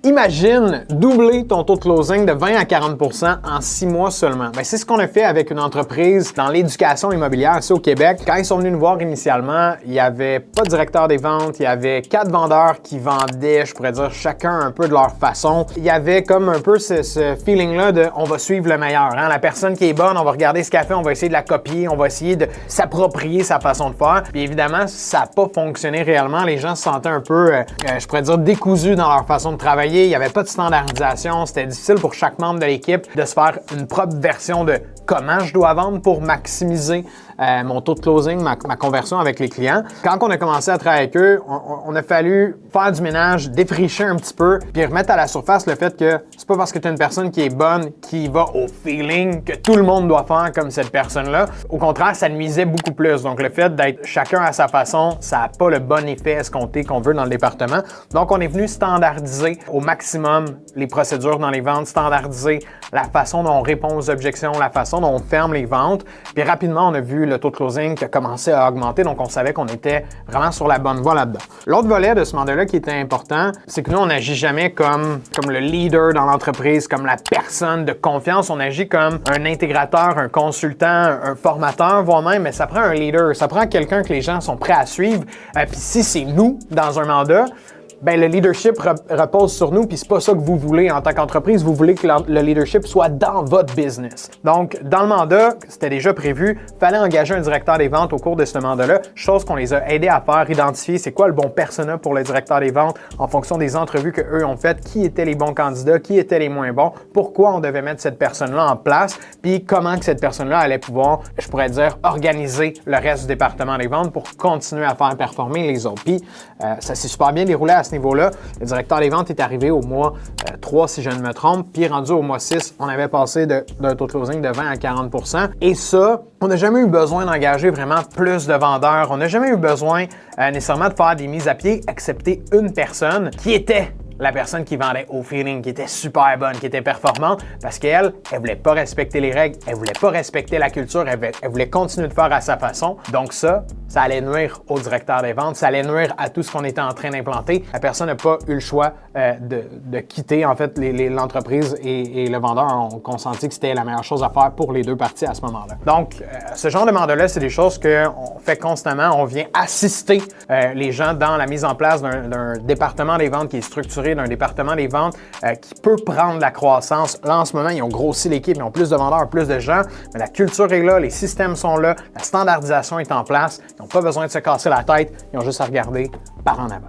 Imagine doubler ton taux de closing de 20 à 40% en 6 mois seulement. C'est ce qu'on a fait avec une entreprise dans l'éducation immobilière ici au Québec. Quand ils sont venus nous voir initialement, il n'y avait pas de directeur des ventes, il y avait 4 vendeurs qui vendaient, je pourrais dire, chacun un peu de leur façon. Il y avait comme un peu ce feeling-là de on va suivre le meilleur. La personne qui est bonne, on va regarder ce qu'elle fait, on va essayer de la copier, on va essayer de s'approprier sa façon de faire. Puis évidemment, ça n'a pas fonctionné réellement. Les gens se sentaient un peu, je pourrais dire, décousus dans leur façon de travailler. Il n'y avait pas de standardisation, c'était difficile pour chaque membre de l'équipe de se faire une propre version de comment je dois vendre pour maximiser mon taux de closing, ma conversion avec les clients. Quand on a commencé à travailler avec eux, on a fallu faire du ménage, défricher un petit peu, puis remettre à la surface le fait que c'est pas parce que tu es une personne qui est bonne, qui va au feeling, que tout le monde doit faire comme cette personne-là. Au contraire, ça nuisait beaucoup plus. Donc le fait d'être chacun à sa façon, ça n'a pas le bon effet escompté qu'on veut dans le département. Donc on est venu standardiser au maximum les procédures dans les ventes, standardiser la façon dont on répond aux objections, la façon dont on ferme les ventes. Puis rapidement, on a vu le taux de closing qui a commencé à augmenter, donc on savait qu'on était vraiment sur la bonne voie là-dedans. L'autre volet de ce mandat-là qui était important, c'est que nous, on n'agit jamais comme le leader dans l'entreprise, comme la personne de confiance. On agit comme un intégrateur, un consultant, un formateur, voire même, mais ça prend un leader, ça prend quelqu'un que les gens sont prêts à suivre. Puis si c'est nous dans un mandat, le leadership repose sur nous, puis c'est pas ça que vous voulez en tant qu'entreprise. Vous voulez que le leadership soit dans votre business. Donc, dans le mandat, c'était déjà prévu, il fallait engager un directeur des ventes au cours de ce mandat-là, chose qu'on les a aidés à faire, identifier c'est quoi le bon persona pour le directeur des ventes en fonction des entrevues qu'eux ont faites, qui étaient les bons candidats, qui étaient les moins bons, pourquoi on devait mettre cette personne-là en place, puis comment que cette personne-là allait pouvoir, je pourrais dire, organiser le reste du département des ventes pour continuer à faire performer les autres. Puis, ça s'est super bien déroulé à ce niveau-là. Le directeur des ventes est arrivé au mois 3, si je ne me trompe, puis rendu au mois 6, on avait passé d'un taux de closing de 20 à 40%. Et ça, on n'a jamais eu besoin d'engager vraiment plus de vendeurs. On n'a jamais eu besoin nécessairement de faire des mises à pied, excepté une personne qui était la personne qui vendait au feeling, qui était super bonne, qui était performante, parce qu'elle, elle voulait pas respecter les règles, elle voulait pas respecter la culture, elle voulait continuer de faire à sa façon. Donc ça allait nuire au directeur des ventes, ça allait nuire à tout ce qu'on était en train d'implanter. La personne n'a pas eu le choix de quitter, en fait, l'entreprise et le vendeur ont consenti que c'était la meilleure chose à faire pour les deux parties à ce moment-là. Donc, ce genre de mandat-là, c'est des choses qu'on fait constamment. On vient assister les gens dans la mise en place d'un département des ventes qui est structuré, d'un département des ventes qui peut prendre la croissance. Là, en ce moment, ils ont grossi l'équipe, ils ont plus de vendeurs, plus de gens, mais la culture est là, les systèmes sont là, la standardisation est en place. Ils n'ont pas besoin de se casser la tête, ils ont juste à regarder par en avant.